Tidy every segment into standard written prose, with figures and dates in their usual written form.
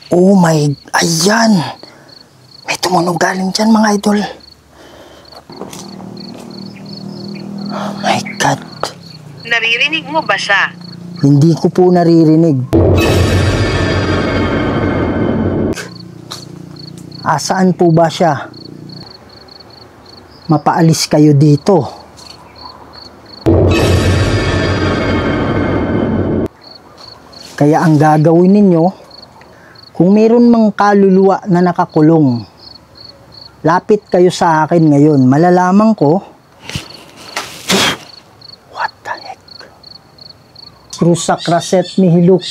Oh my, ayan. May tumunog galing dyan mga idol. Oh my God. Naririnig mo ba siya? Hindi ko po naririnig. Asaan po ba siya? Mapaalis kayo dito. Kaya ang gagawin ninyo, kung meron mang kaluluwa na nakakulong, lapit kayo sa akin ngayon. Malalaman ko, what the heck? Crusakraset Nihilux,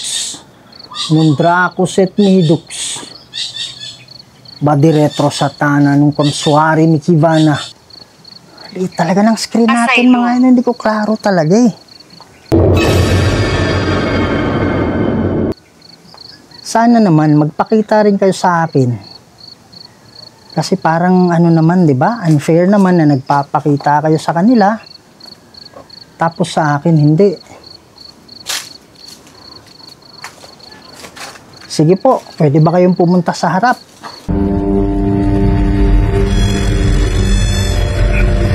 Mundrakuset Nihidux, Badi Retro Satana, nung Kamsuari ni Kivana. Liit talaga ng screen natin mga ano, hindi ko klaro talaga eh. Sana naman magpakita rin kayo sa akin. Kasi parang ano naman, 'di ba? Unfair naman na nagpapakita kayo sa kanila. Tapos sa akin hindi. Sige po, pwede ba kayong pumunta sa harap?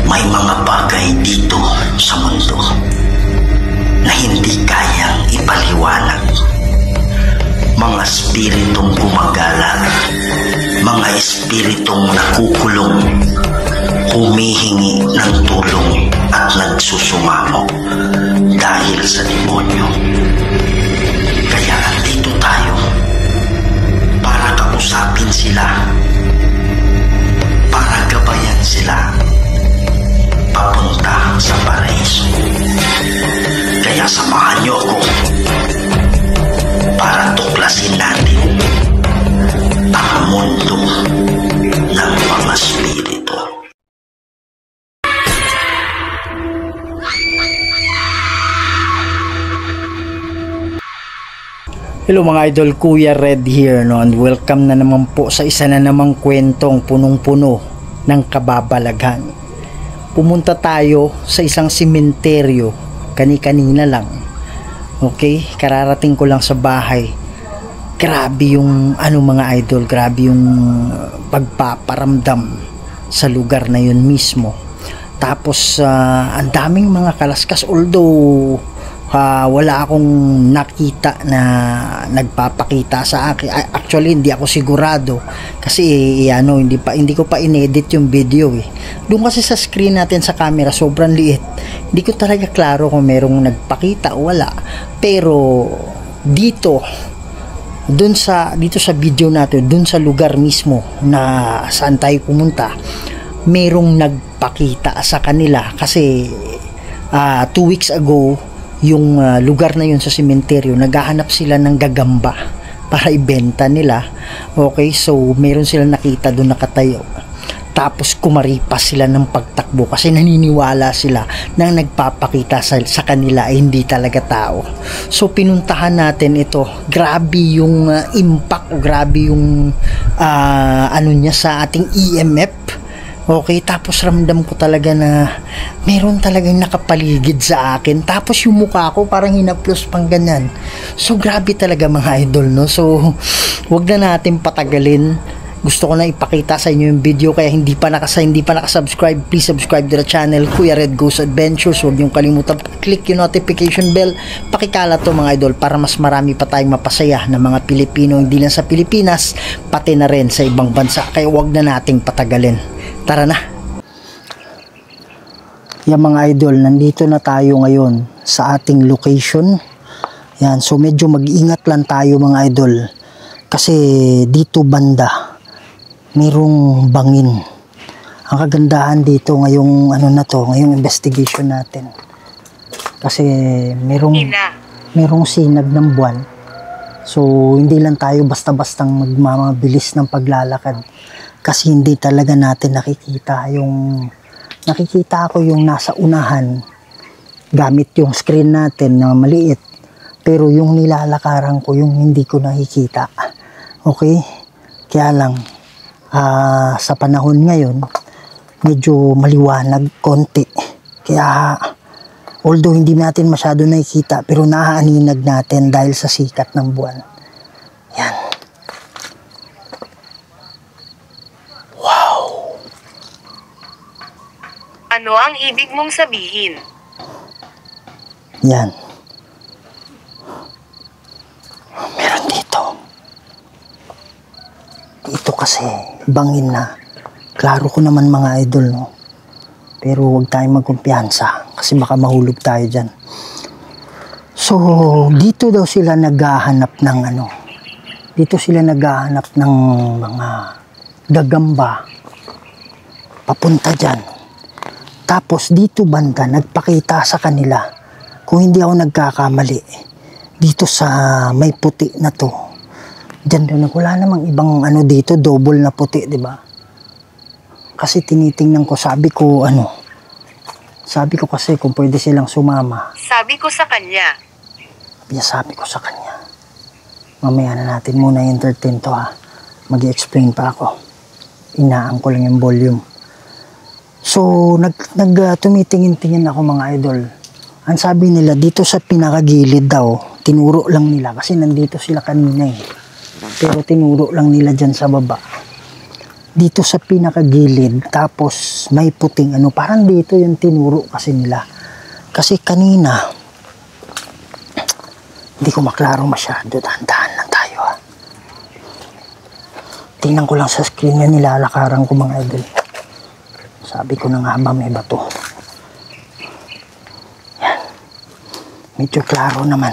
May mga bagay dito sa mundo na hindi kayang ipaliwanag. Mga espiritong gumagala, mga espiritong nakukulong, humihingi ng tulong at nagsusumamo dahil sa demonyo. Kaya andito tayo para kausapin sila, para gabayan sila papunta sa paraiso. Kaya samahan niyo ako para tuklasin natin ang mundo ng mga spirito. Hello mga idol, Kuya Red here, no? And welcome na naman po sa isa na namang kwentong punong-puno ng kababalaghan. Pumunta tayo sa isang sementeryo kani-kanina lang. Okay, kararating ko lang sa bahay. Grabe yung ano mga idol, grabe yung pagpaparamdam sa lugar na yun mismo. Tapos ang daming mga kalaskas, although wala akong nakita na nagpapakita sa akin. Actually hindi ako sigurado kasi hindi ko pa inedit yung video eh. Doon kasi sa screen natin sa camera sobrang liit. Hindi ko talaga klaro kung merong nagpakita o wala. Pero dito sa video natin, dun sa lugar mismo na saan tayo pumunta, merong nagpakita sa kanila kasi 2 weeks ago yung lugar na yun sa sementeryo, naghahanap sila ng gagamba para ibenta nila. Okay, so meron silang nakita doon nakatayo. Tapos kumaripas sila ng pagtakbo kasi naniniwala sila na nagpapakita sa kanila ay hindi talaga tao. So pinuntahan natin ito. Grabe yung impact, grabe yung ano niya sa ating EMF. Okay, tapos ramdam ko talaga na meron talagang nakapaligid sa akin. Tapos yung mukha ko parang hinaplos pang ganyan. So grabe talaga mga idol, no? So wag na natin patagalin. Gusto ko na ipakita sa inyo yung video, kaya hindi pa nakasubscribe, please subscribe to the channel Kuya Red Goes Adventures. Huwag niyong kalimutan click yung notification bell, pakikalat to mga idol para mas marami pa tayong mapasaya na mga Pilipino, hindi lang sa Pilipinas pati na rin sa ibang bansa. Kaya huwag na nating patagalin, tara na. Yan mga idol, nandito na tayo ngayon sa ating location. Yan, so medyo mag-ingat lang tayo mga idol kasi dito banda merong bangin. Ang kagandahan dito ngayong ngayong investigation natin. Kasi merong sinag ng buwan. So hindi lang tayo basta-bastang magmamabilis ng paglalakad. Kasi hindi talaga natin nakikita ko yung nasa unahan gamit yung screen natin na maliit. Pero yung nilalakaran ko yung hindi ko nakikita. Okay? Kaya lang sa panahon ngayon medyo maliwanag konti, kaya although hindi natin masyado nakikita pero naaaninag natin dahil sa sikat ng buwan. Yan, Ano ang ibig mong sabihin? Yan. Meron dito. Dito kasi, bangin na. Klaro ko naman mga idol, no? Pero huwag tayong magkumpiyansa kasi baka mahulog tayo dyan. So, dito daw sila naghahanap ng ano. Dito sila naghahanap ng mga gagamba. Papunta dyan. Tapos dito banda, nagpakita sa kanila. Kung hindi ako nagkakamali, dito sa may puti na to. Diyan doon, wala namang ibang ano dito, double na puti, di ba? Kasi tinitingnan ko, sabi ko kasi kung pwede silang sumama. Sabi ko sa kanya. Sabi ko sa kanya. Mamaya na natin muna entertain to ha. Mag-i-explain pa ako. Inaan ko lang yung volume. So, tumitingin-tingin ako mga idol. Ang sabi nila, dito sa pinakagilid daw, tinuro lang nila kasi nandito sila kanina eh. Pero tinuro lang nila dyan sa baba. Dito sa pinakagilid, tapos may puting ano, parang dito yung tinuro kasi nila. Kasi kanina, hindi ko maklaro masyado, dahan-dahan lang tayo ha. Tingnan ko lang sa screen yan, nilalakaran ko mga idol. Sabi ko na nga ba may bato. Yan. Medyo klaro naman.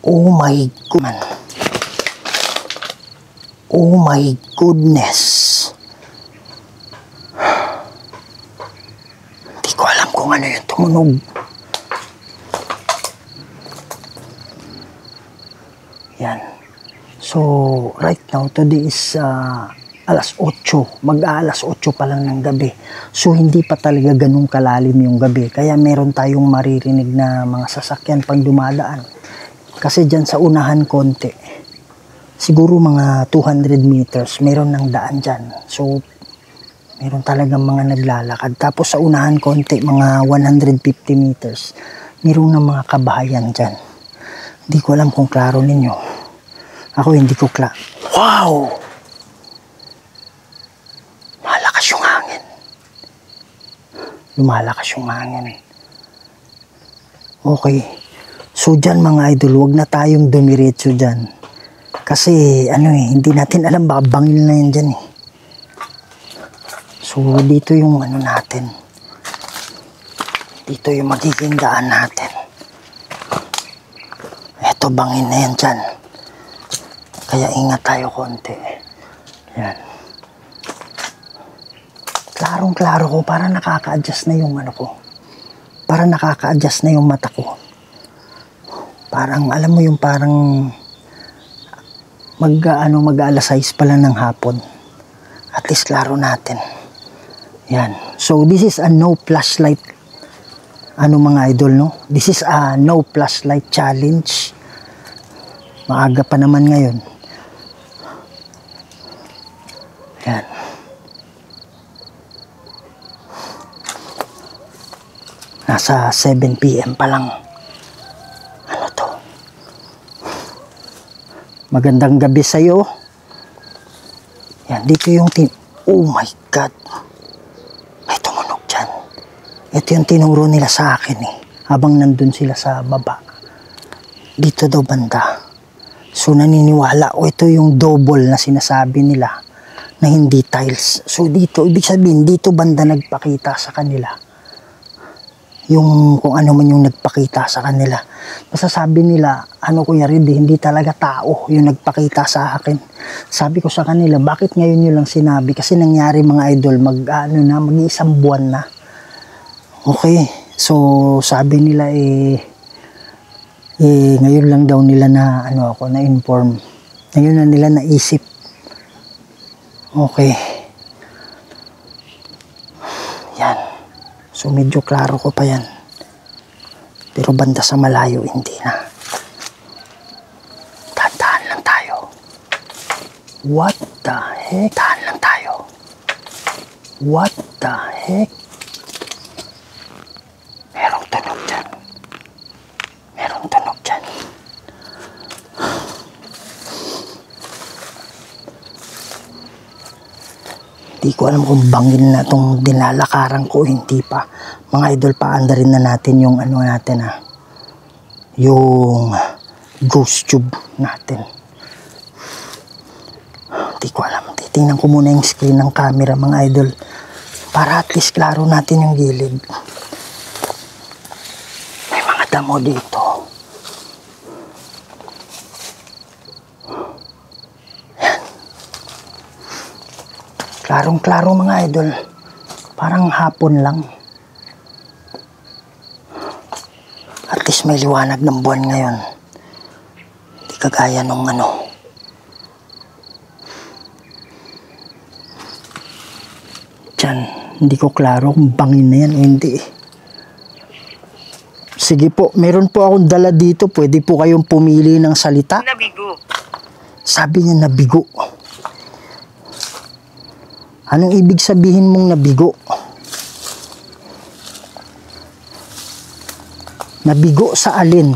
Oh my God. Oh my goodness. Hindi ko alam kung ano yung tumunog. Yan. So, right now, today is alas 8. Mag-aalas 8 pa lang ng gabi. So, hindi pa talaga ganun kalalim yung gabi. Kaya meron tayong maririnig na mga sasakyan pag dumadaan. Kasi dyan sa unahan konti, siguro mga 200 meters, meron ng daan dyan. So, meron talagang mga naglalakad. Tapos sa unahan konti, mga 150 meters, meron ng mga kabahayan dyan. Hindi ko alam kung klaro ninyo. Ako hindi ko klaro. Wow! Malakas yung hangin. Lumalakas yung hangin. Okay. So dyan mga idol, huwag na tayong dumiretso dyan. Kasi ano hindi natin alam, baka bangil na yan dyan eh. So dito yung ano natin. Dito yung magiging daan natin. Eto, bangin na yan dyan. Kaya ingat tayo konti. Yan. Klarong-klaro ko, para nakaka-adjust na yung ano ko. Para nakaka-adjust na yung mata ko. Parang, alam mo yung parang mag-alas 6 pala ng hapon. At least klaro natin. Yan. So, this is a no flashlight. Ano mga idol, no? This is a no flashlight challenge. Maaga pa naman ngayon. Yan. Nasa 7 PM pa lang. Ano to? Magandang gabi sa'yo. Yan, dito yung oh my God. May tumunog dyan. Ito yung tinuro nila sa akin eh. Habang nandun sila sa baba. Dito daw banda. So naniniwala o ito yung double na sinasabi nila na hindi tiles. So dito, ibig sabihin, dito banda nagpakita sa kanila. Yung kung ano man yung nagpakita sa kanila. Masasabi nila, ano Kuya Red, hindi talaga tao yung nagpakita sa akin. Sabi ko sa kanila, bakit ngayon nyo lang sinabi? Kasi nangyari mga idol, mag-iisang buwan na. Okay, so sabi nila ngayon lang daw nila na na-inform. Ngayon na nila naisip. Okay. Yan. So medyo klaro ko pa yan. Pero banda sa malayo, hindi na. Tandaan lang tayo. What the heck? Tandaan lang tayo. What the heck? Merong tunog dyan. Merong tunog dyan. Di ko alam kung bangin na itong dinalakaran ko, hindi pa. Mga idol, paanda rin na natin yung ano natin yung ghost tube natin. Di ko alam. Titingnan ko muna yung screen ng camera, mga idol, para at least klaro natin yung gilid. May mga damo dito. Klarong-klaro, mga idol. Parang hapon lang. At least may liwanag ng buwan ngayon. Hindi kagaya nung Diyan, hindi ko klaro kung bangin na yan o hindi. Sige po, meron po akong dala dito. Pwede po kayong pumili ng salita. Nabigo. Sabi niya nabigo. Anong ibig sabihin mong nabigo? Nabigo sa alin?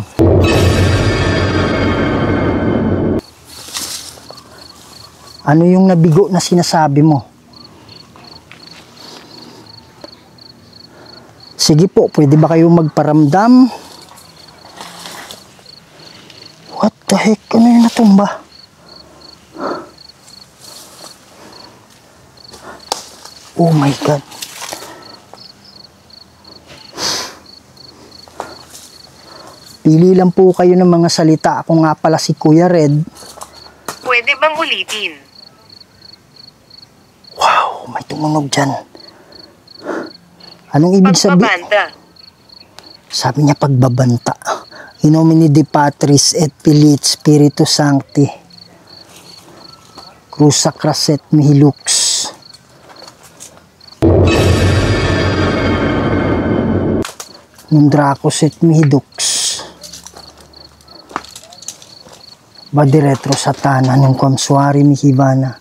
Ano yung nabigo na sinasabi mo? Sige po, pwede ba kayong magparamdam? What the heck? Ano yung natumba? Oh my God. Pili lang po kayo ng mga salita. Ako nga pala si Kuya Red. Pwede bang ulitin? Wow, may tumunog dyan. Anong ibig sabihin? Pagbabanta. Sabi niya pagbabanta. In nomine Dei Patris et Filii et Spiritus Sancti. Cruza Craset Mihi Lux. Nundracos et Mihi Dux. Vade retro Satana nunquam suari mihi vana.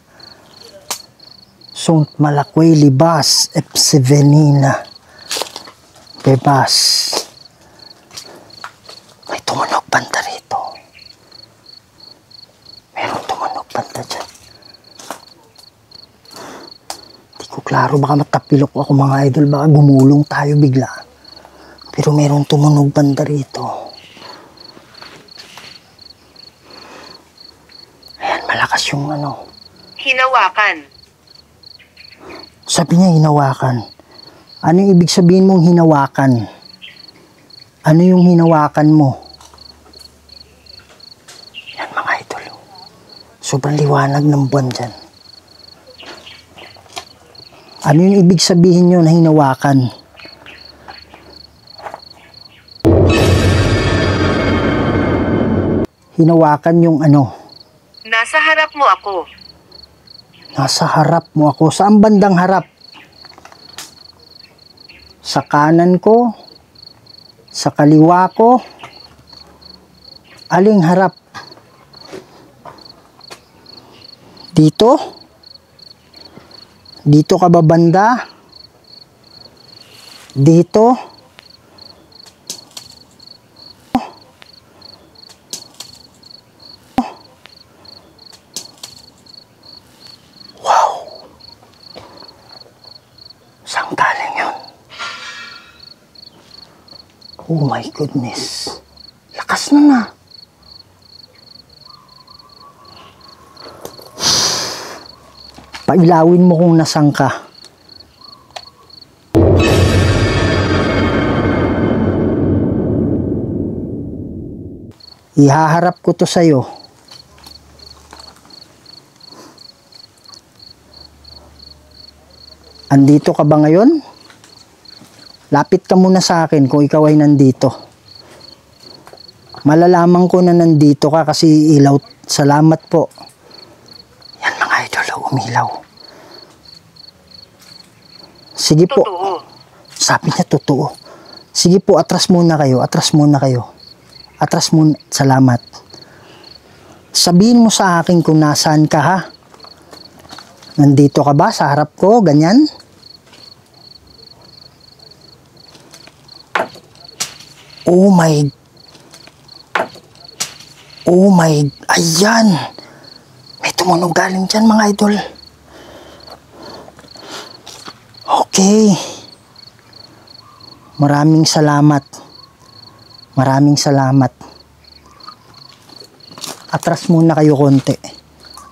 Sunt malaque libas epse venina. Bebas. May tumunog banda rito. Meron tumunog banda dyan. Di ko klaro, baka matapilok ako, mga idol. Baka gumulong tayo bigla. Pero meron tumunog banda rito. Ayan, malakas yung Hinawakan. Sabi niya hinawakan. Ano yung ibig sabihin mong hinawakan? Ano yung hinawakan mo? Yan, mga idol. Sobrang liwanag ng buwan dyan. Ano yung ibig sabihin nyo na hinawakan? Hinawakan yung Nasa harap mo ako. Nasa harap mo ako. Saan bandang harap? Sa kanan ko? Sa kaliwa ko? Aling harap? Dito? Dito ka ba banda? Dito? Saan galing yun? Oh my goodness. Lakas na. Pailawin mo kung nasaan ka. Ihaharap ko to sa'yo. Andito ka ba ngayon? Lapit ka muna sa akin kung ikaw ay nandito. Malalaman ko na nandito ka kasi ilaw. Salamat po. Yan, mga idol, umilaw. Sige po. Totoo. Sabi niya totoo. Sige po, atras muna kayo. Atras muna kayo. Atras muna. Salamat. Sabihin mo sa akin kung nasaan ka, ha? Nandito ka ba sa harap ko? Ganyan? Oh my. Oh my. Ayan. May tumunog galing dyan, mga idol. Okay. Maraming salamat. Maraming salamat. Atras muna kayo konti.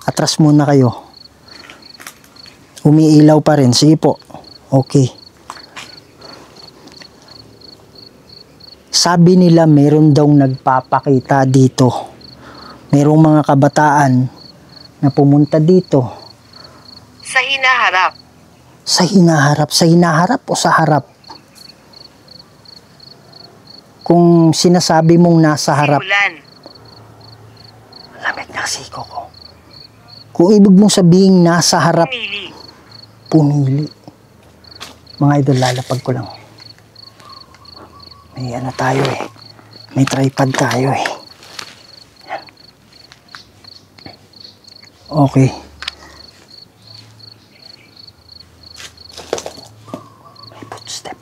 Atras muna kayo. Umiilaw pa rin. Sige po. Okay. Sabi nila meron daw nagpapakita dito. Merong mga kabataan na pumunta dito. Sa hinaharap. Sa hinaharap. Sa hinaharap o sa harap? Kung sinasabi mong nasa harap. Simulan. Lamig na siko ko. Kung ibig mong sabihin nasa harap. Pumili. Pumili. Mga idol, lalapag ko lang. May ano tayo eh. May tripod tayo eh. Yan. Okay. May footstep.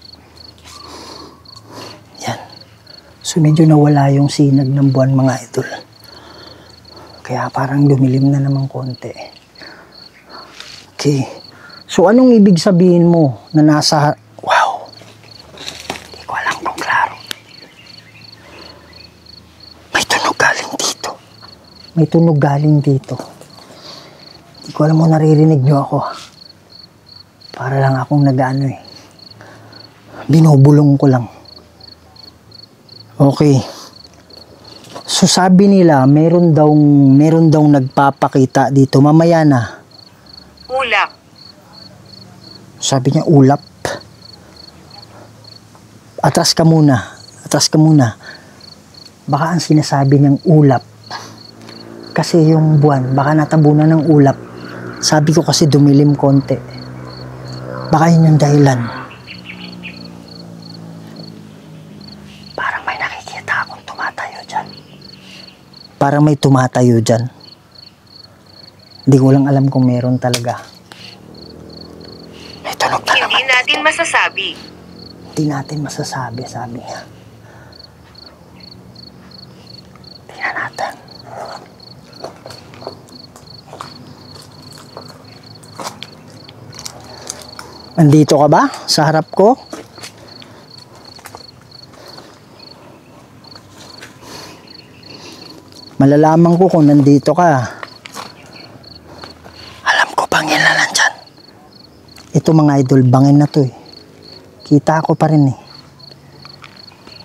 Yan. So medyo nawala yung sinag ng buwan mga idol. Kaya parang dumilim na naman konti. Okay. So anong ibig sabihin mo na nasa... Wow. Hindi ko alam kung klaro. May tunog galing dito. May tunog galing dito. Hindi ko alam mo naririnig nyo ako. Para lang akong nag-ano eh. Binubulong ko lang. Okay. So sabi nila, meron daw nagpapakita dito. Mamaya na. Ulap. Sabi niya, ulap. Atras ka muna. Atras ka muna. Baka ang sinasabi niyang ulap. Kasi yung buwan, baka natabunan ng ulap. Sabi ko kasi dumilim konti. Baka yun yung dahilan. Parang may nakikita akong tumatayo dyan. Parang may tumatayo dyan. Hindi ko lang alam kung meron talaga. May tunog na Hindi naman. natin masasabi. Hindi natin masasabi, sabi niya. Tingnan natin. Nandito ka ba? Sa harap ko? Malalaman ko kung nandito ka. Alam ko bangin na nandyan. Ito mga idol, bangin na to eh. Kita ko pa rin eh.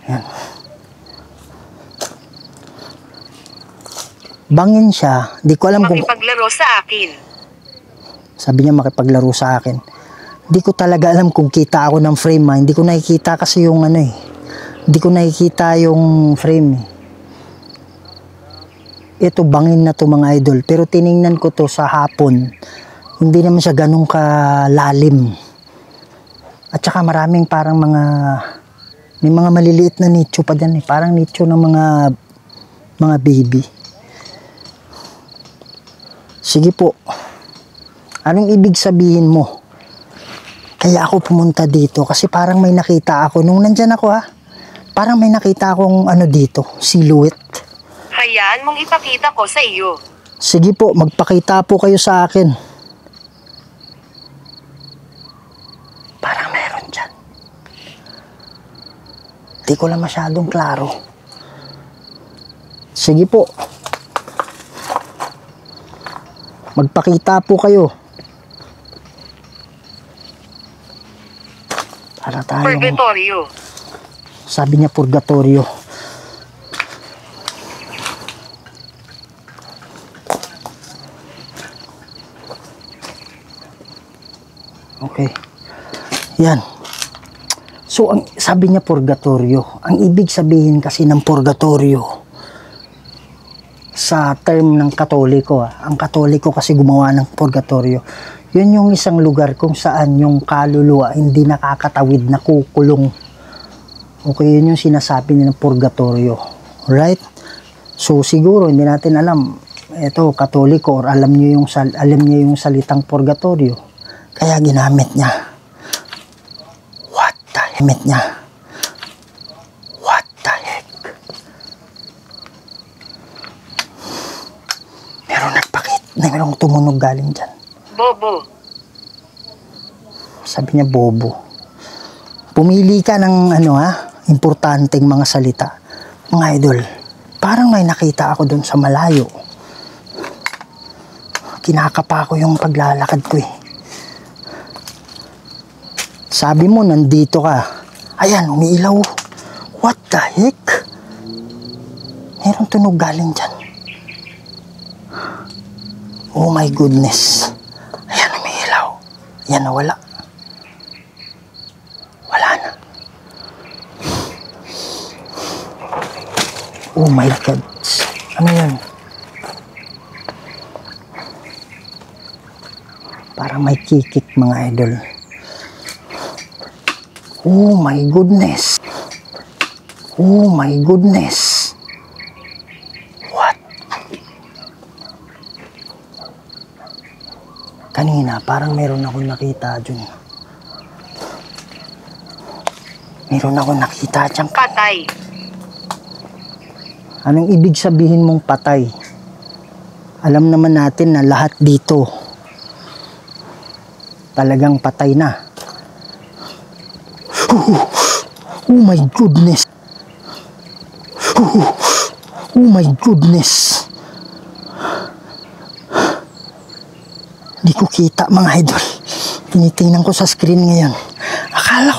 Yan. Bangin siya. Di ko alam kung... Makipaglaro sa akin. Sabi niya makipaglaro sa akin. Di ko talaga alam kung kita ako ng frame ha. Hindi ko nakikita kasi yung ano eh. Hindi ko nakikita yung frame eh. Ito bangin na to mga idol. Pero tiningnan ko to sa hapon. Hindi naman siya ganun kalalim. At saka maraming parang may mga maliliit na nicho pa dyan eh. Parang nicho ng mga baby. Sige po. Anong ibig sabihin mo? Kaya ako pumunta dito kasi parang may nakita ako. Nung nandyan ako ha, parang may nakita akong ano dito, silhouette. Hayaan mong ipakita ko sa iyo. Sige po, magpakita po kayo sa akin. Parang meron dyan. Di ko lang masyadong klaro. Sige po. Magpakita po kayo. Para tayo. Purgatorio. Sabi niya purgatorio. Okay. Yan. So, sabi niya purgatorio. Ang ibig sabihin kasi ng purgatorio sa term ng Katoliko. Ang Katoliko kasi gumawa ng purgatorio. Yun yung isang lugar kung saan yung kaluluwa hindi nakakatawid na kukulong. Okay, yun yung sinasabi nilang purgatorio. Alright? So, siguro hindi natin alam. Ito, Katoliko or alam niyo yung salitang purgatorio. Kaya ginamit niya. What the heck? Ginamit niya. What the heck? Merong tumunog galing dyan. Bobo. Sabi niya, bobo. Pumili ka ng importanteng mga salita. Mga idol, parang may nakita ako dun sa malayo. Kinakapa ko yung paglalakad ko eh. Sabi mo, nandito ka. Ayan, umiilaw. What the heck? Merong tunog galing dyan. Oh my goodness. Ayan, umiilaw. Ayan, nawala. Wala na. Oh my God. Ano yan? Parang may kikik, mga idol. Oh my goodness. Oh my goodness. What? Kanina, parang meron akong nakita dyan. Meron akong nakita dyan. Patay. Anong ibig sabihin mong patay? Alam naman natin na lahat dito talagang patay na. Oh my goodness. Oh my goodness. Hindi ko kita, mga idol. Tinitingnan ko sa screen ngayon. Akala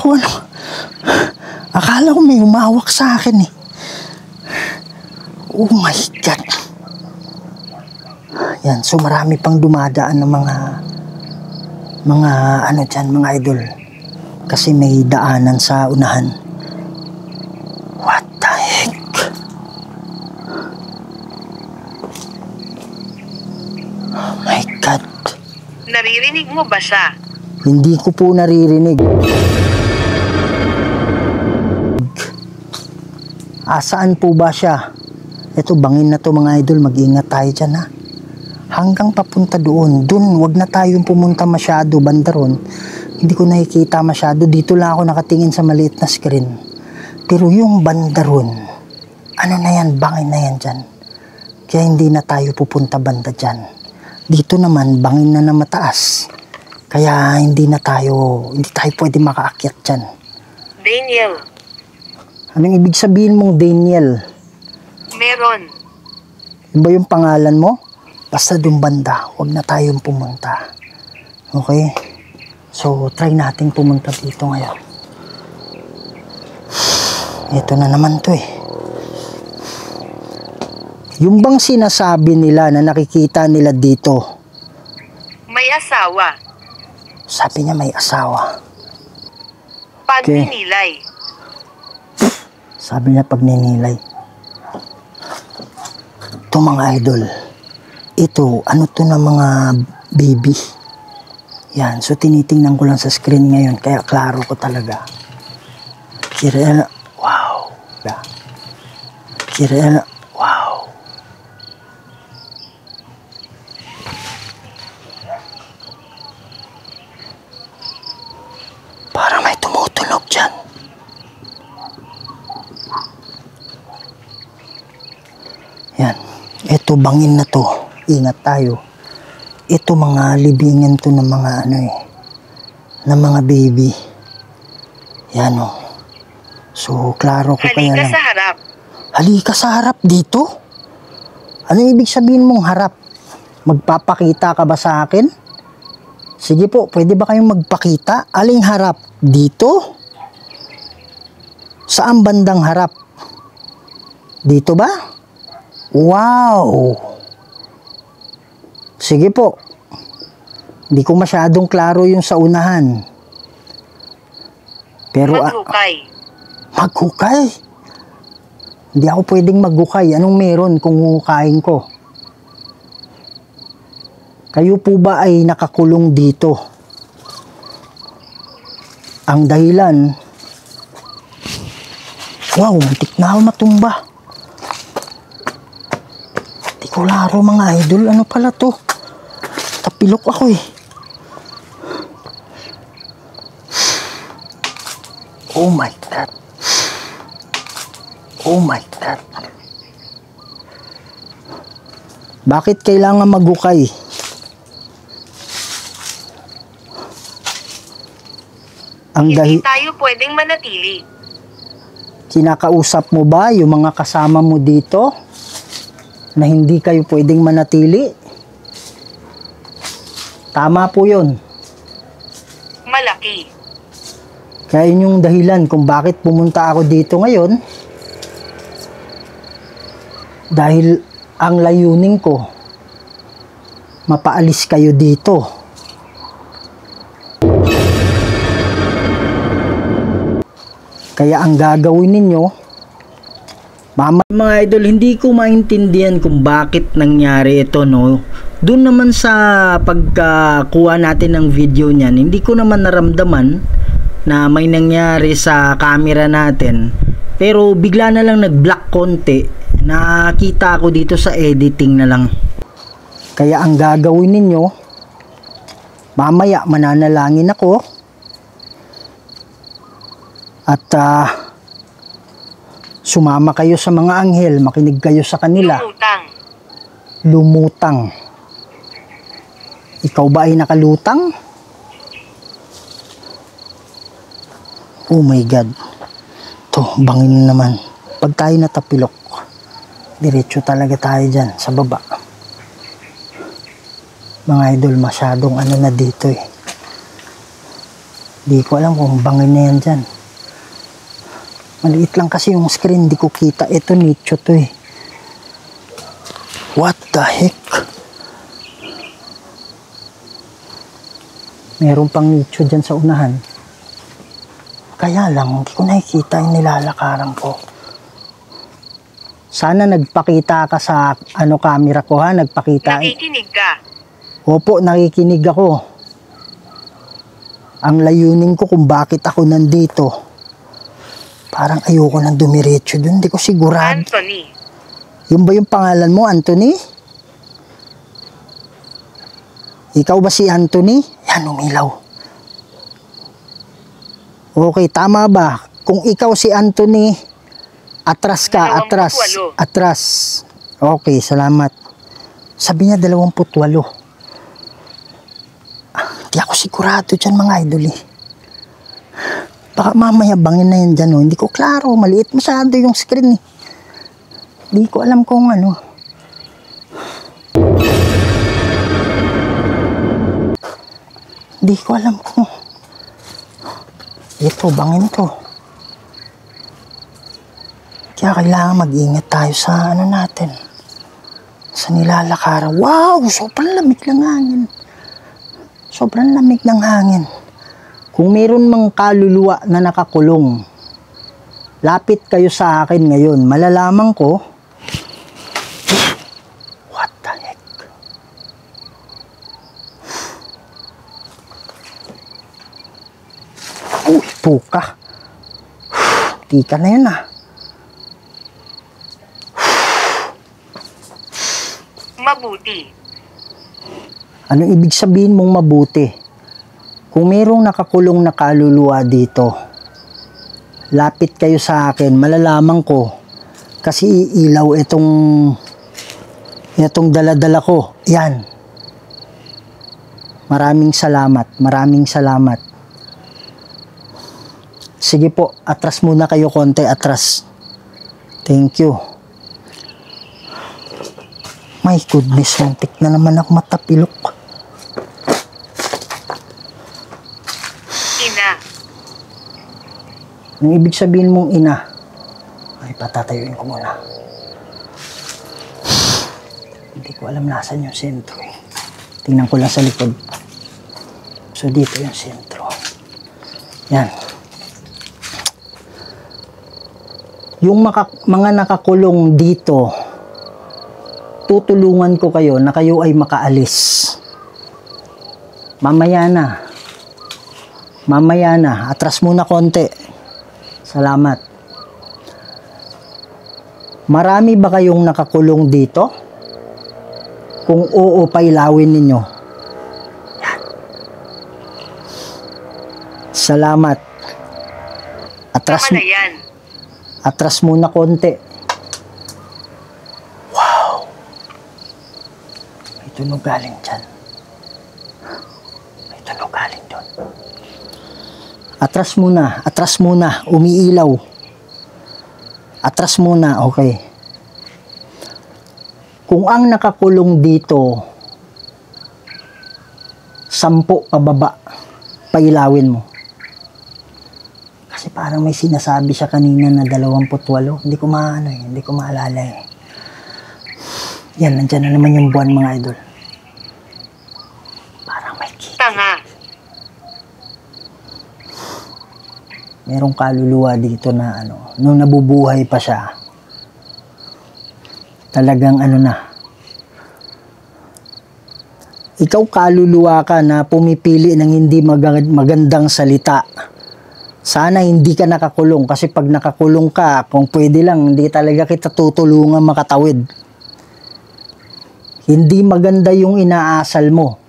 ko may humawak sa akin eh. Oh my God. Yan, so marami pang dumadaan ng mga mga idol. Kasi may daanan sa unahan. What the heck? Oh my God. Naririnig mo ba siya? Hindi ko po naririnig. Asaan po ba siya? Ito, bangin na to, mga idol. Mag-ingat tayo dyan, ha? Hanggang papunta doon. Doon, wag na tayong pumunta masyado, banda ron. Hindi ko nakikita masyado. Dito lang ako nakatingin sa maliit na screen. Pero yung banda ron, ano na yan, bangin na yan dyan. Kaya hindi na tayo pupunta banda dyan. Dito naman, bangin na mataas. Kaya hindi tayo pwede makaakyat dyan. Daniel. Anong ibig sabihin mong Daniel? Meron. Yun ba yung pangalan mo? Basta doon banda, huwag na tayong pumunta. Okay? So, try natin pumunta dito ngayon. Ito na naman to eh. Yung bang sinasabi nila na nakikita nila dito? May asawa. Sabi niya may asawa. Pagninilay. Sabi niya pagninilay. Ito, mga idol. Ito, ano to na mga baby. Yan, so tinitingnan ko lang sa screen ngayon, kaya klaro ko talaga. Kirel, wow. Kirel, wow. Parang may tumutunog dyan. Yan, ito bangin na to. Ingat tayo. Ito mga libingan to ng mga ng mga baby. Yan o. So, klaro ko kaya lang. Halika sa harap. Halika sa harap dito? Ano ibig sabihin mong harap? Magpapakita ka ba sa akin? Sige po, pwede ba kayong magpakita? Aling harap? Dito? Saan bandang harap? Dito ba? Wow! Sige po. Hindi ko masyadong klaro yung sa unahan. Pero Maghukay. maghukay? Hindi ako pwedeng maghukay. Anong meron kung hukayin ko? Kayo po ba ay nakakulong dito? Ang dahilan, wow, muntik na ako matumba. Hindi ko laro, mga idol. Ano pala to? Tapilok ako eh. Oh my God. Oh my God. Bakit kailangan maghukay? Ang Hindi tayo pwedeng manatili. kinakausap mo ba yung mga kasama mo dito na hindi kayo pwedeng manatili? Tama po yun. Malaki. Kaya yun yung dahilan kung bakit pumunta ako dito ngayon. Dahil ang layunin ko, mapaalis kayo dito. Kaya ang gagawin ninyo, mga idol, hindi ko maintindihan kung bakit nangyari ito, no? Doon naman sa pagkuha natin ng video niyan, hindi ko naman naramdaman na may nangyari sa camera natin. Pero bigla na lang nag-black konti. Nakita ko dito sa editing na lang. Kaya ang gagawin ninyo, mamaya mananalangin ako. At sumama kayo sa mga anghel, makinig kayo sa kanila. Lumutang. Ikaw ba ay nakalutang? Oh my God. To, bangin naman. Pag tayo natapilok, diretso talaga tayo dyan, sa baba. Mga idol, masyadong ano na dito eh. Di ko alam kung bangin na yan dyan. Maliit lang kasi yung screen, di ko kita. Ito, nicho to eh. What the heck? Meron pang nicho dyan sa unahan. Kaya lang, hindi ko nakikita yung nilalakaran ko. Sana nagpakita ka sa camera ko ha, nagpakita. Nakikinig ka. Opo, nakikinig ako. Ang layunin ko kung bakit ako nandito. Parang ayoko nang dumiretso dun, hindi ko sigurado. Anthony. Yung ba yung pangalan mo, Anthony? Ikaw ba si Anthony? Yan, umilaw. Okay, tama ba? Kung ikaw si Anthony, atras ka, atras. 28. Atras. Okay, salamat. Sabi niya 28. Hindi ako sigurado dyan mga idol eh. Baka mamaya bangin na yan dyan oh. Hindi ko klaro, maliit masyado yung screen eh. Hindi ko alam kung ano. Hindi ko alam kung ito, bangin to. Kaya kailangan mag-ingat tayo sa ano natin. Sa nilalakaran. Wow! Sobrang lamig ng hangin. Sobrang lamig ng hangin. Kung meron mang kaluluwa na nakakulong, lapit kayo sa akin ngayon. Malalaman ko, what the heck? Uy, puka. Tika na yun ah. Mabuti. Ano ibig sabihin mong mabuti? Kung mayroong nakakulong na kaluluwa dito, lapit kayo sa akin, malalaman ko. Kasi iilaw itong dala-dala ko. Yan. Maraming salamat. Maraming salamat. Sige po, atras muna kayo konti, atras. Thank you. My goodness, muntik na naman ako matapilok. Ina. Ang ibig sabihin mong ina, ay patatayuin ko muna. Hindi ko alam nasan yung sentro eh. Tingnan ko lang sa likod. So dito yung sentro. Yan. Yung mga nakakulong dito, tutulungan ko kayo na kayo ay makaalis. Mamaya na. Mamaya na. Atras muna konti. Salamat. Marami ba kayong nakakulong dito? Kung oo, pailawin ninyo. Yan. Salamat. Atras Tama na yan. Atras muna konti. Wow. May tunog galing dyan. May tunog galing doon. Atras muna, umiilaw. Atras muna, okay. Kung ang nakakulong dito, 10 pababa, pailawin mo. Kasi parang may sinasabi siya kanina na 28. Hindi ko maalala eh. Yan, nandyan na naman yung buwan mga idol. Parang may kikik. Tanga. Merong kaluluwa dito na nung nabubuhay pa siya, talagang ikaw kaluluwa ka na pumipili ng hindi magandang salita. Sana hindi ka nakakulong, kasi pag nakakulong ka, kung pwede lang, hindi talaga kita tutulungan makatawid. Hindi maganda yung inaasal mo.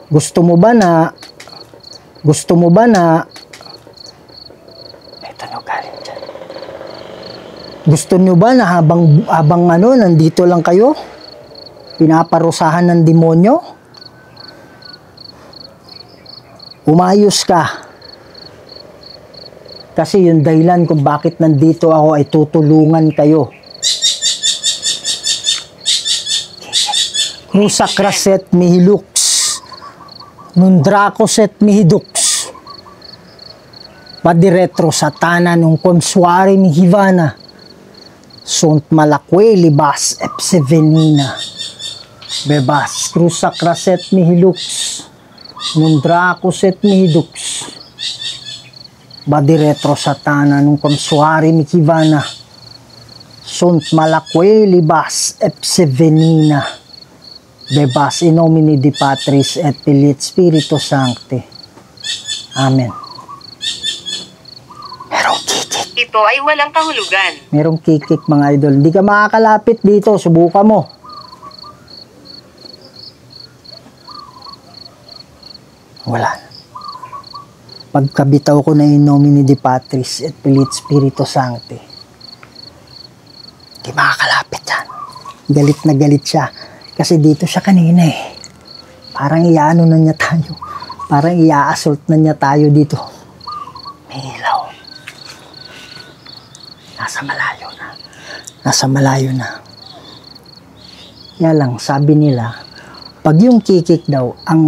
Gusto mo ba na may tunog galing dyan. Gusto nyo ba na habang nandito lang kayo, pinaparusahan ng demonyo? Umayos ka. Kasi yung dahilan kung bakit nandito ako ay tutulungan kayo. Rusa kraset mihilux. Nundrako set mihidux. Padiretro satana nung konsuari mi hivana. Sunt malakwe libas epsevenina. Bebas rusa kraset mihilux. Nundrako set mihidux. Badiretro satana nung konsuari mi hivana. Sunt malakwe libas epsevenina. Bebas in nomine di Patris et Filii Spiritus Sancti. Amen. Merong kikik. Ito ay walang kahulugan. Merong kikik mga idol. Hindi ka makakalapit dito. Subukan mo. Wala. Pagkabitaw ko na in nomine di Patris et Filii Spiritus Sancti, hindi makakalapit yan. Galit na galit siya. Kasi dito siya kanina eh. Parang iyaano na niya tayo. Parang ia-assault na niya tayo dito. May ilaw. Nasa malayo na. Kaya lang, sabi nila, pag yung kikik daw, ang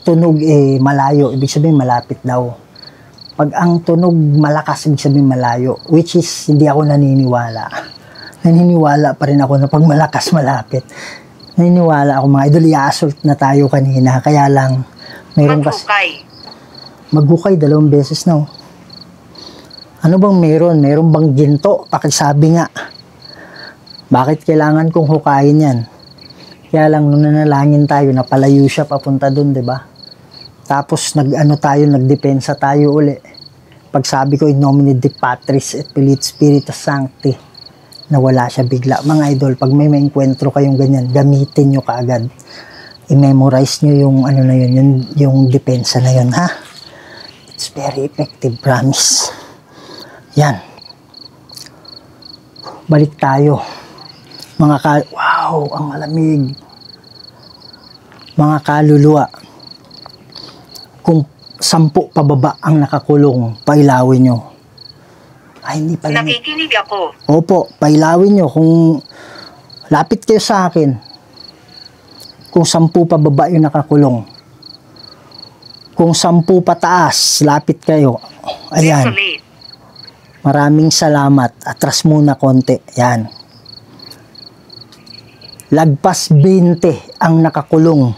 tunog malayo, ibig sabihin malapit daw. Pag ang tunog malakas, ibig sabihin malayo. Which is, hindi ako naniniwala. Naniniwala pa rin ako na pag malakas, malapit. Naniniwala ako mga idol, i-assault na tayo kanina. Kaya lang, mayroon kasi... Maghukay 2 beses na. Ano bang meron? Meron bang ginto? Pakisabi nga. Bakit kailangan kong hukayin yan? Kaya lang, nung nanalangin tayo, napalayo siya papunta dun, diba? Tapos, nagdepensa tayo uli. Pagsabi ko, in nomine di Patris et Filii Spiritus Sancti, nawala siya bigla. Mga idol, pag may enkwentro kayong ganyan, gamitin nyo kaagad. I-memorize nyo yung yung depensa na yun, ha? It's very effective, promise. Yan. Balik tayo. Wow, ang malamig. Mga kaluluwa. Kung 10 pababa ang nakakulong, pailawin nyo. Ay, hindi pala. Nakikinig ako. Opo, pailawin nyo. Kung lapit kayo sa akin, kung 10 pababa yung nakakulong. Kung 10 pataas, lapit kayo. Ayan. Desolate. Maraming salamat. Atras muna konti. Yan. Lagpas 20 ang nakakulong.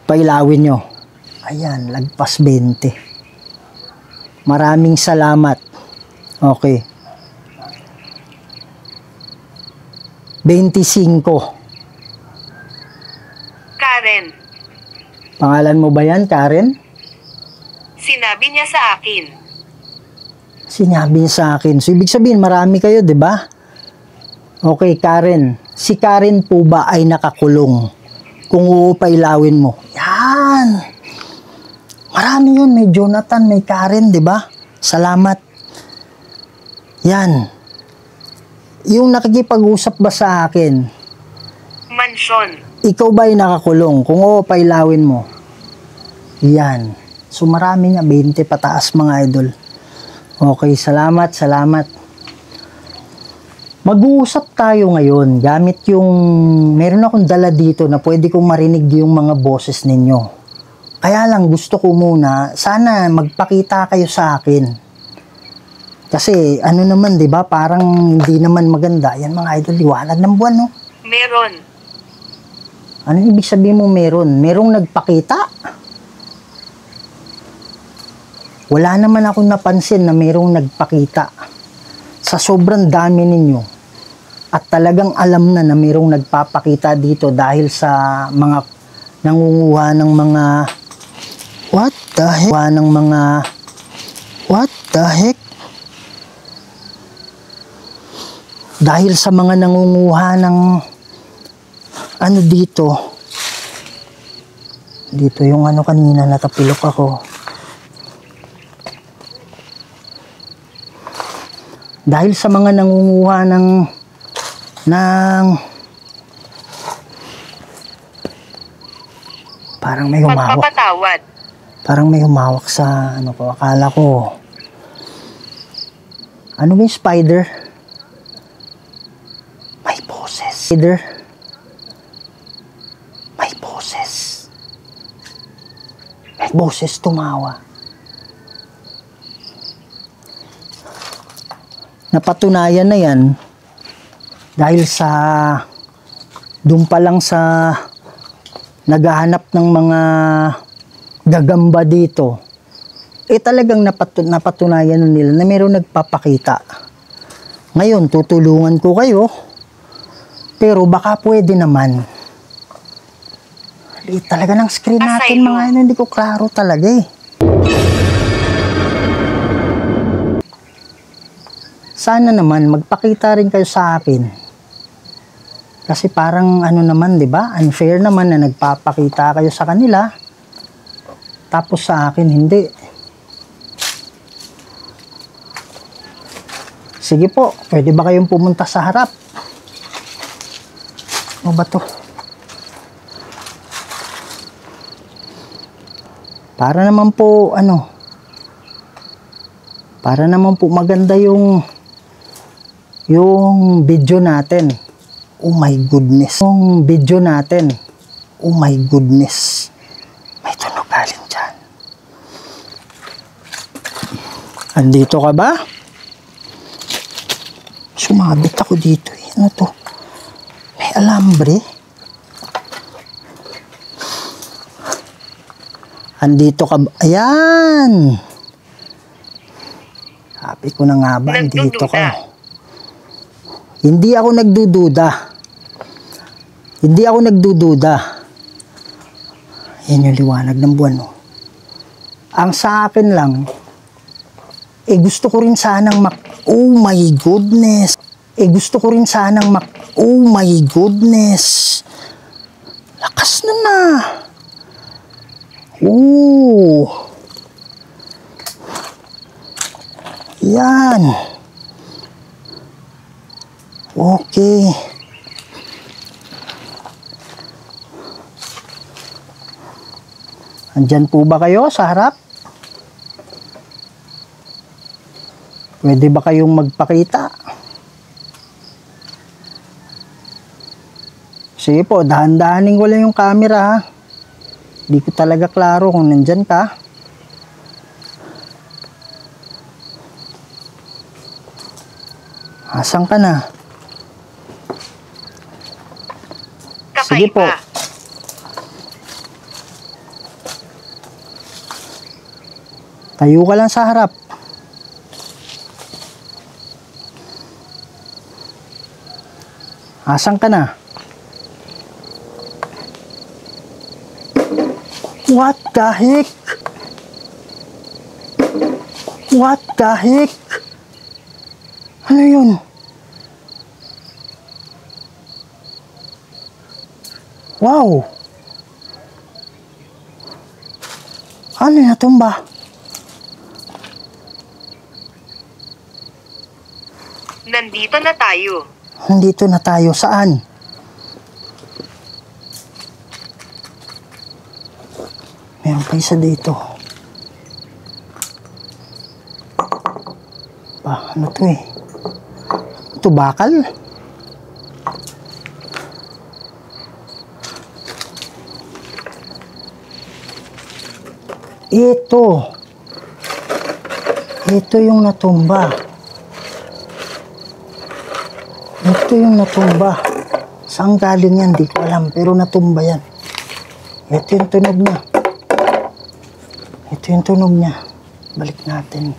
Pailawin nyo. Ayan, lagpas 20. Maraming salamat. Okay. 25. Karen. Pangalan mo ba yan, Karen? Sinabi niya sa akin. Sinabi niya sa akin. So, ibig sabihin, marami kayo, di ba? Okay, Karen. Si Karen po ba ay nakakulong? Kung oo, pailawin mo. Yan. Marami yun. May Jonathan, may Karen, di ba? Salamat. Yan. Yung nakikipag-usap ba sa akin? Mansyon. Ikaw ba ay nakakulong? Kung oo, pailawin mo. Yan. So marami nga, 20 pataas mga idol. Okay, salamat. Mag-uusap tayo ngayon gamit yung, meron akong dala dito na pwede kong marinig yung mga boses ninyo. Kaya lang gusto ko muna, sana magpakita kayo sa akin. Kasi ano naman, 'di ba? Parang hindi naman maganda. Yan mga idol, liwanag ng buwan, no? Meron. Ano ibig sabihin mo meron? Merong nagpakita? Wala naman akong napansin na merong nagpakita. Sa sobrang dami ninyo. At talagang alam na merong nagpapakita dito dahil sa mga nangunguha ng mga what the heck? Dahil sa mga nangunguha ng ano dito yung ano kanina natapilok ako. Dahil sa mga nangunguha ng parang may humawak. Magpapatawad. Parang may humawak sa ano ko, akala ko. Ano ba yung spider? May boses. Spider. May boses. May boses tumawa. Napatunayan na yan dahil sa doon pa lang sa naghahanap ng mga gagamba dito, talagang napatunayan nila na mayroong nagpapakita. Ngayon, tutulungan ko kayo, pero baka pwede naman. Talaga ng screen natin mga ano, hindi ko klaro talaga eh. Sana naman magpakita rin kayo sa akin. Kasi parang ano naman, 'di ba? Unfair naman na nagpapakita kayo sa kanila. Tapos sa akin hindi. Sige po, pwede ba kayong pumunta sa harap? Ano ba 'to? Para naman po maganda yung video natin. Oh my goodness. Yung video natin. Oh my goodness. May tunog galing dyan. Andito ka ba? Sumabit ako dito eh. Ano to? May alambre. Andito ka ba? Ayan! Sabi ko na nga ba, andito ka. Hindi ako nagdududa. Yan yung liwanag ng buwan, no? Ang sa akin lang, gusto ko rin sanang oh my goodness. Oh my goodness. Lakas na. Oh. Yan. Okay. Andyan po ba kayo sa harap? Pwede ba kayong magpakita? Sige po, dahan-dahanin ko lang yung camera ha. Hindi ko talaga klaro kung nandyan ka. Asan ka na? Sige po. Tayo ka lang sa harap. Asan ka na? What the heck? What the heck? Ano yun? Wow! Ano na tumba? Nandito na tayo. Nandito na tayo. Saan? Meron Meron pa isa dito. Ano to eh? Ito bakal? Ito yung natumba. Saan galing yan? Di ko alam. Pero natumba yan. Ito yung tunog niya. Balik natin.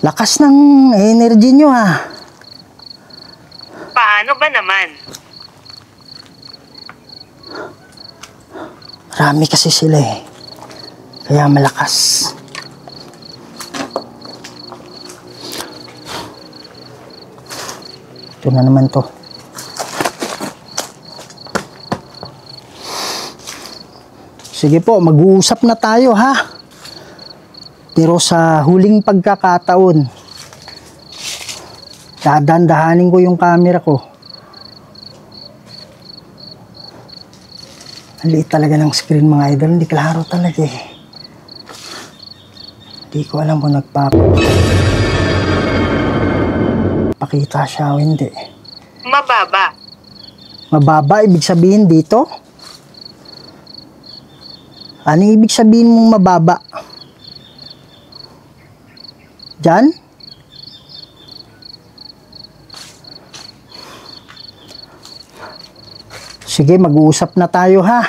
Lakas ng energy nyo ha. Paano ba naman? Marami kasi sila eh. Kaya malakas. Ito na naman to. Sige po, mag-uusap na tayo ha. Pero sa huling pagkakataon, dadandahanin ko yung camera ko. Ang liit talaga ng screen mga idol, hindi klaro talaga eh. Hindi ko alam kung pakita siya o hindi. Mababa. Mababa, ibig sabihin dito? Anong ibig sabihin mong mababa? Diyan? Sige, mag-uusap na tayo ha.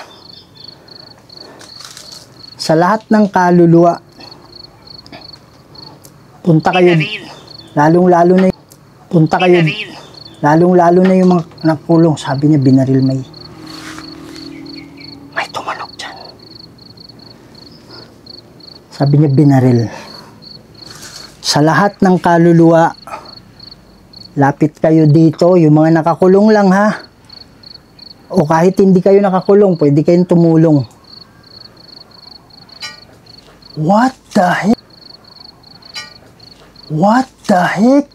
Sa lahat ng kaluluwa, punta kayo, lalong-lalo na yung mga nakulong. Sabi niya, binaril may tumanog dyan. Sabi niya, binaril. Sa lahat ng kaluluwa, lapit kayo dito, yung mga nakakulong lang ha. O kahit hindi kayo nakakulong, pwede kayong tumulong. What the heck? What the heck?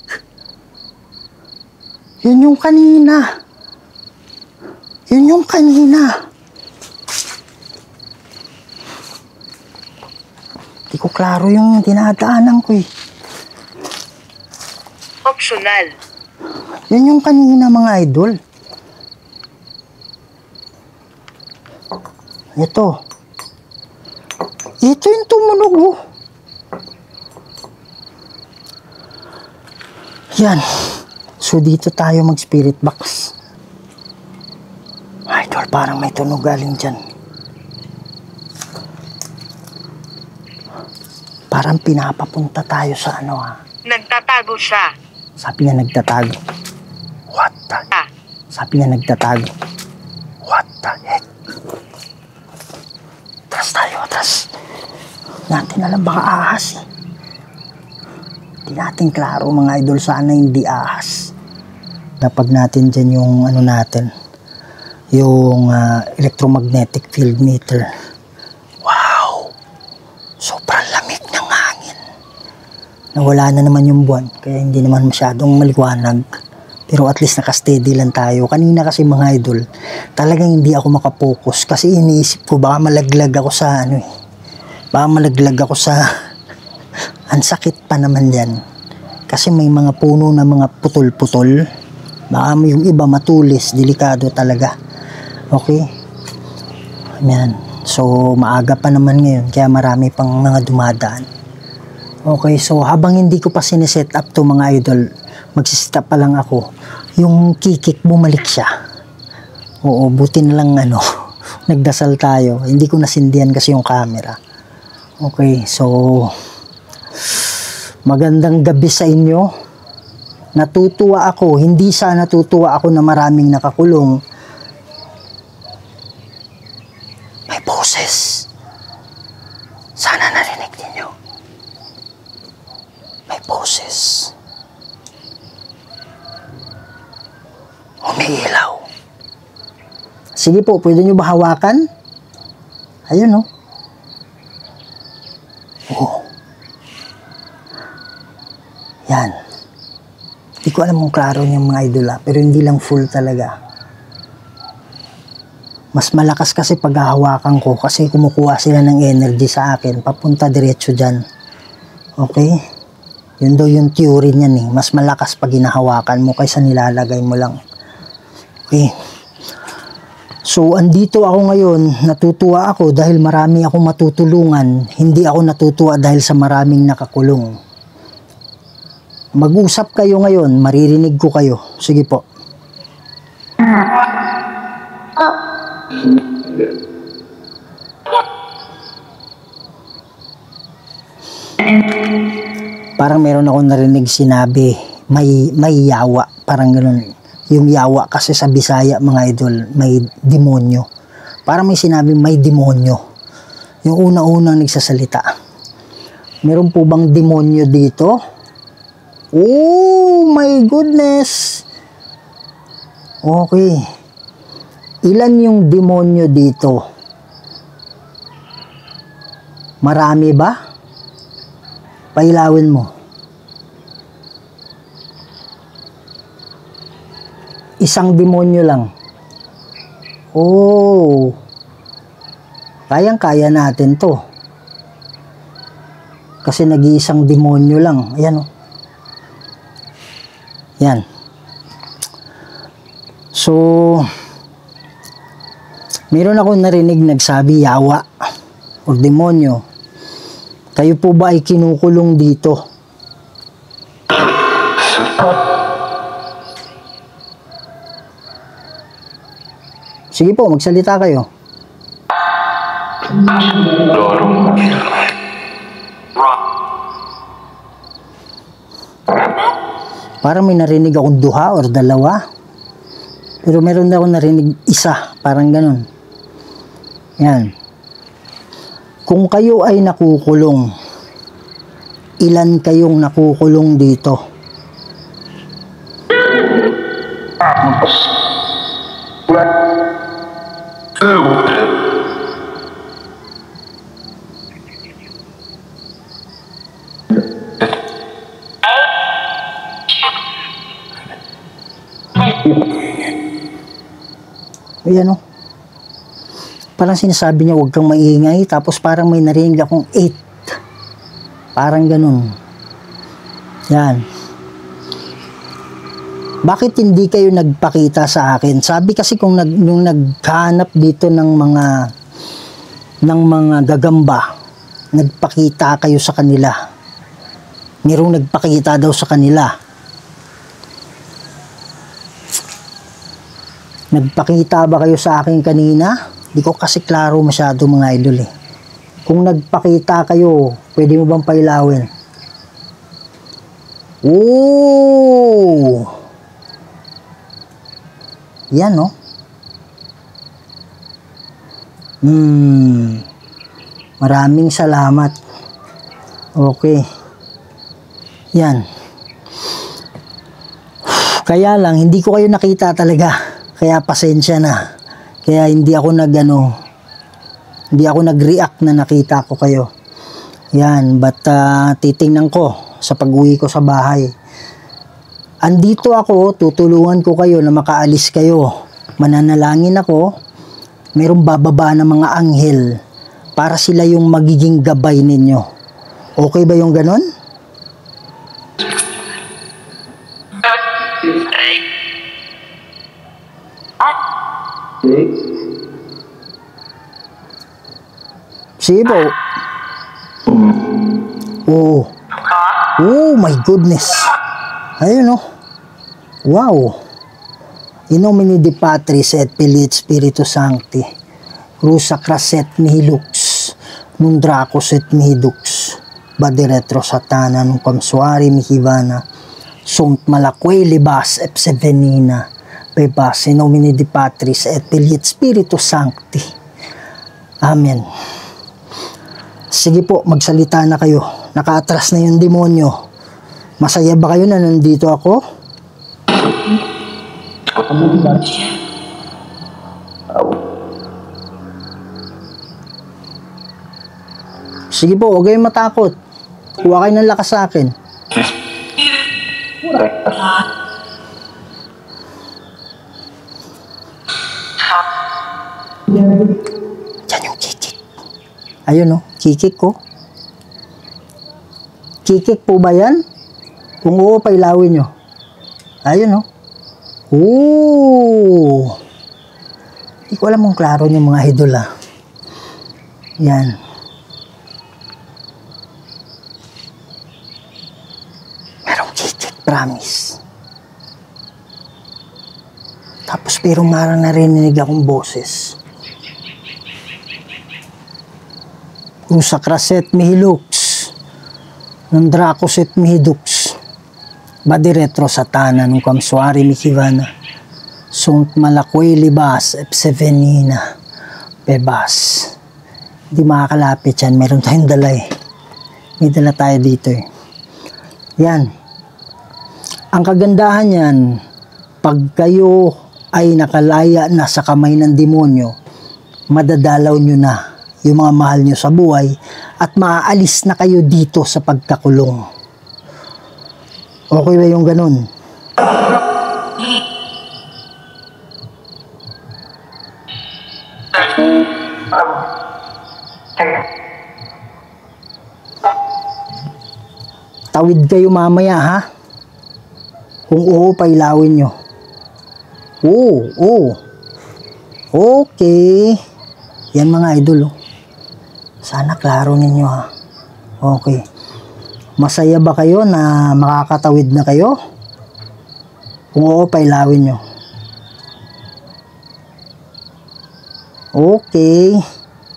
Yun yung kanina. Hindi ko klaro yung dinadaanan ko eh. Optional. Yun yung kanina mga idol. Ito yung tumunog oh. Yan. So dito tayo mag spirit box. Idol, parang may tunog galing dyan. Parang pinapapunta tayo sa ano ha. Nagtatago siya. Sabi niya nagtatago. What the? Sabi niya nagtatago. What the heck? Atras. Natin alam baka ahas eh. Hindi natin klaro mga idol, sana hindi ahas. Napag natin dyan yung ano natin, yung electromagnetic field meter. Wow! Sobrang lamig ng hangin. Nawala na naman yung buwan, kaya hindi naman masyadong maliwanag. Pero at least nakasteady lang tayo. Kanina kasi mga idol, talagang hindi ako makapokus kasi iniisip ko baka malaglag ako sa ano eh. Baka malaglag ako sa ang sakit pa naman yan. Kasi may mga puno na mga putol-putol. Baka yung iba matulis, delikado talaga. Okay? Ayan. So maaga pa naman ngayon kaya marami pang mga dumadaan. Okay, so habang hindi ko pa siniset up to mga idol, magsistop pa lang ako, yung kikik bumalik siya. Oo, buti na lang nagdasal tayo. Hindi ko nasindihan kasi yung camera. Okay, so magandang gabi sa inyo. Natutuwa ako, hindi sana natutuwa ako na maraming nakakulong. May boses. Sana narinig ninyo. May boses. Umiilaw. Sige po, pwede nyo ba hawakan? Ayun oh. Oo. Yan. Hindi ko alam kung klaro yung mga idol pero hindi lang full talaga. Mas malakas kasi pag hahawakan ko kasi kumukuha sila ng energy sa akin. Papunta diretso dyan. Okay? Yun daw yung theory niyan eh. Mas malakas pag hinahawakan mo kaysa nilalagay mo lang. Okay? So, andito ako ngayon. Natutuwa ako dahil marami akong matutulungan. Hindi ako natutuwa dahil sa maraming nakakulong. Mag-usap kayo ngayon. Maririnig ko kayo. Sige po. Parang meron akong narinig sinabi, may yawa, parang ganoon. Yung yawa kasi sa Bisaya, mga idol, may demonyo. Parang may sinabi may demonyo. Yung una-unang nagsasalita. Meron po bang demonyo dito? Oh my goodness. Okay. Ilan yung demonyo dito? Marami ba? Pailawin mo. Isang demonyo lang. Oh. Kayang-kaya natin to. Kasi nag-iisang demonyo lang. Ayan o. Yan. So, meron akong narinig nagsabi yawa o demonyo. Kayo po ba ay kinukulong dito? Sige po, magsalita kayo. Parang may narinig akong duha or dalawa. Pero meron na akong narinig isa. Parang ganun. Yan. Kung kayo ay nakukulong, ilan kayong nakukulong dito? Ayan o. Parang sinasabi niya huwag kang maingay, tapos parang may narinig akong 8. Parang ganun. Yan. Bakit hindi kayo nagpakita sa akin? Sabi kasi kung yung naghanap dito ng mga gagamba, nagpakita kayo sa kanila. Mayroong nagpakita daw sa kanila. Nagpakita ba kayo sa akin kanina? Di ko kasi klaro masyado mga idol eh. Kung nagpakita kayo, pwede mo bang pailawin? Oh! Yan no? Maraming salamat. Okay. Yan. Kaya lang, hindi ko kayo nakita talaga. Kaya pasensya na. Kaya hindi ako nag-react na nakita ko kayo. Yan, but titingnan ko sa pag-uwi ko sa bahay. Andito ako, tutulungan ko kayo na makaalis kayo. Mananalangin ako. Mayroong bababa ng mga anghel para sila yung magiging gabay ninyo. Okay ba yung ganon? Sige po. Oh. Oh my goodness. Ayun oh. Wow. In nomine Dei Patris et Filii et Spiritus Sancti. Cruza craset mihi lux. Mundracus et mihi dux. Bade retro satana nunquam suari mihi vana. Sunt malaque libas epse venina. Bebas in nomine Dei Patris et Filii et Spiritus Sancti. Amen. Sige po, magsalita na kayo. Nakaatras na yung demonyo. Masaya ba kayo na nandito ako? Sige po, huwag kayong matakot. Kuha kayo ng lakas sa akin. Diyan yung kikik. Ayun o, kikik ko. Kikik po ba yan? Kung oo, pailawin nyo. Ayun o. Oo. Hindi ko alam kung klaro nyo mga idol ah. Yan. Merong kikik, promise. Tapos pero marang narinig akong boses. Usa kraset mihilux, nung dracoset mihidux, badi retro satana nung kamsuari mikivana, sunt malakoy libas epsevenina, bebas. Hindi makakalapit yan, meron tayong dala eh. May dala tayo dito eh. Yan. Ang kagandahan yan, pag kayo ay nakalaya na sa kamay ng demonyo, madadalaw nyo na yung mga mahal nyo sa buhay at maaalis na kayo dito sa pagkakulong. Okay ba yung ganun? Tawid kayo mamaya ha? Kung oo, pailawin nyo. Oo. Okay. Yan mga idol oh. Sana klaro ninyo ha. Okay. Masaya ba kayo na makakatawid na kayo? Kung oo, pailawin nyo. Okay.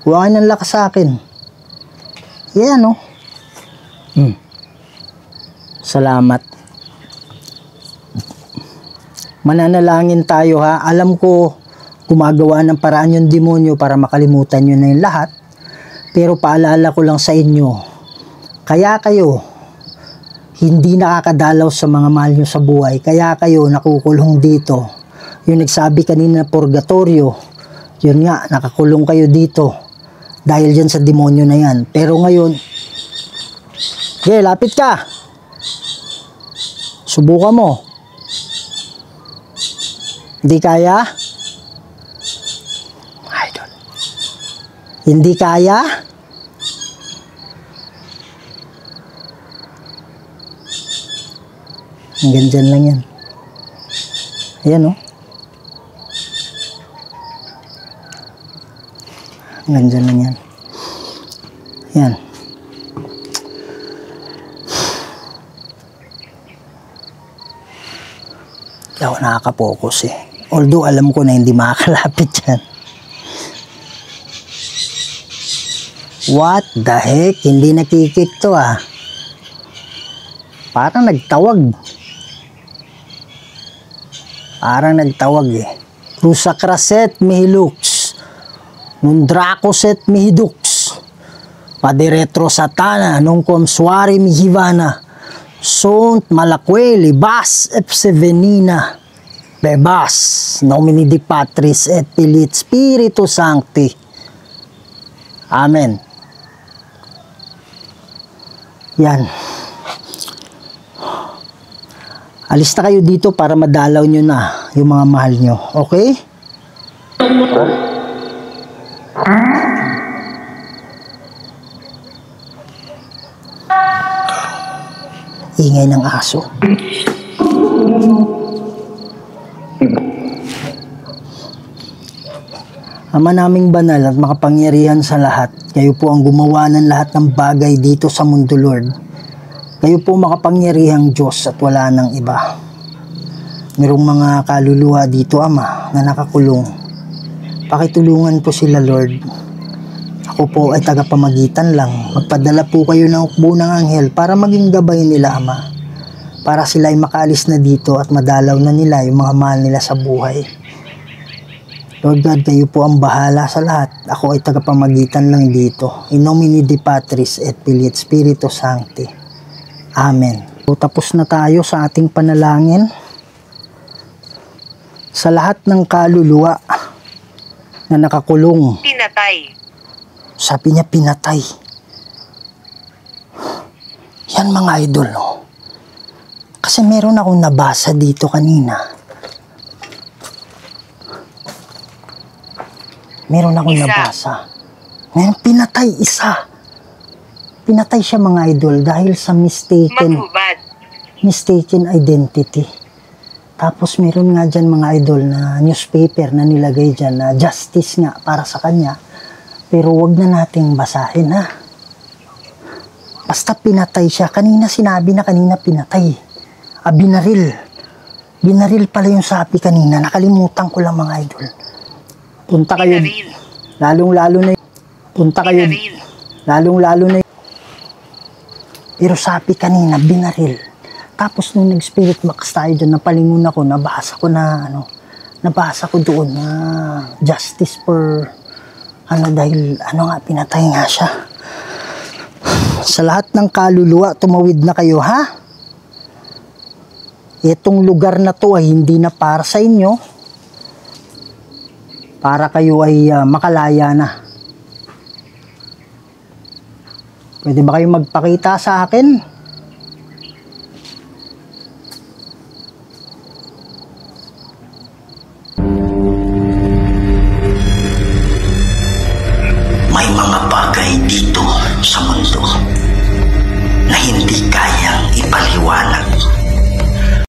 Kuha kayo ng lakas sa akin. Yan oh. Salamat. Mananalangin tayo ha. Alam ko gumagawa ng paraan yung demonyo para makalimutan nyo na yung lahat. Pero paalala ko lang sa inyo, kaya kayo hindi nakakadalaw sa mga mahal nyo sa buhay. Kaya kayo nakukulong dito. Yung nagsabi kanina na purgatorio, yun nga, nakakulong kayo dito. Dahil dyan sa demonyo na yan. Pero ngayon, okay, lapit ka. Subukan mo. Hindi kaya? Idol. Hindi kaya? Hanggang dyan lang yan. Ayan o. Hanggang dyan lang yan. Ayan. Hindi ako nakaka-focus eh. Although alam ko na hindi makakalapit yan. What the heck? Hindi nakikik to ah. Parang nagtawag. Eh. Rusacraset mihilux. Nundracoset mihidux. Padiretro satana nung komsuari mihivana. Sunt malakwe libas epsevenina. Bebas, nomini di Patris et Filii Spiritus Sancti. Amen. Yan. Alis na kayo dito para madalaw nyo na yung mga mahal nyo. Okay? Ingay ng aso. Ama naming banal at makapangyarihan sa lahat, kayo po ang gumawa ng lahat ng bagay dito sa mundo, Lord. Kayo po makapangyarihang Diyos at wala nang iba. Merong mga kaluluwa dito, Ama, na nakakulong. Pakitulungan po sila, Lord. Ako po ay tagapamagitan lang. Magpadala po kayo ng hukbo ng anghel para maging gabay nila, Ama. Para sila ay makaalis na dito at madalaw na nila yung mga mahal nila sa buhay. Lord God, kayo po ang bahala sa lahat. Ako ay tagapamagitan lang dito. In nomine di Patris et Filii et Spiritus Sancti. Amen. So, tapos na tayo sa ating panalangin. Sa lahat ng kaluluwa na nakakulong. Pinatay. Sabi niya pinatay. Yan mga idol, no? Kasi meron akong nabasa dito kanina. Meron akong Isa. nabasa. Ngayon, pinatay isa. Pinatay siya mga idol dahil sa Maghubad. mistaken identity. Tapos meron nga dyan mga idol na newspaper na nilagay dyan na justice nga para sa kanya. Pero wag na nating basahin ha. Basta pinatay siya. Kanina sinabi na kanina pinatay. Binaril. Binaril pala yung sabi kanina. Nakalimutan ko lang mga idol. Punta kayo. Binaril. Lalong-lalo na punta kayo. Binaril. Lalong-lalo na pero sabi kanina, binaril. Tapos nung nag-spirit box tayo dyan, napalingon ako, nabasa ko doon na justice for, dahil, pinatay nga siya. Sa lahat ng kaluluwa, tumawid na kayo, ha? Itong lugar na to ay hindi na para sa inyo. Para kayo ay makalaya na. Pwede ba kayo magpakita sa akin? May mga bagay dito sa mundo na hindi kayang ipaliwanag.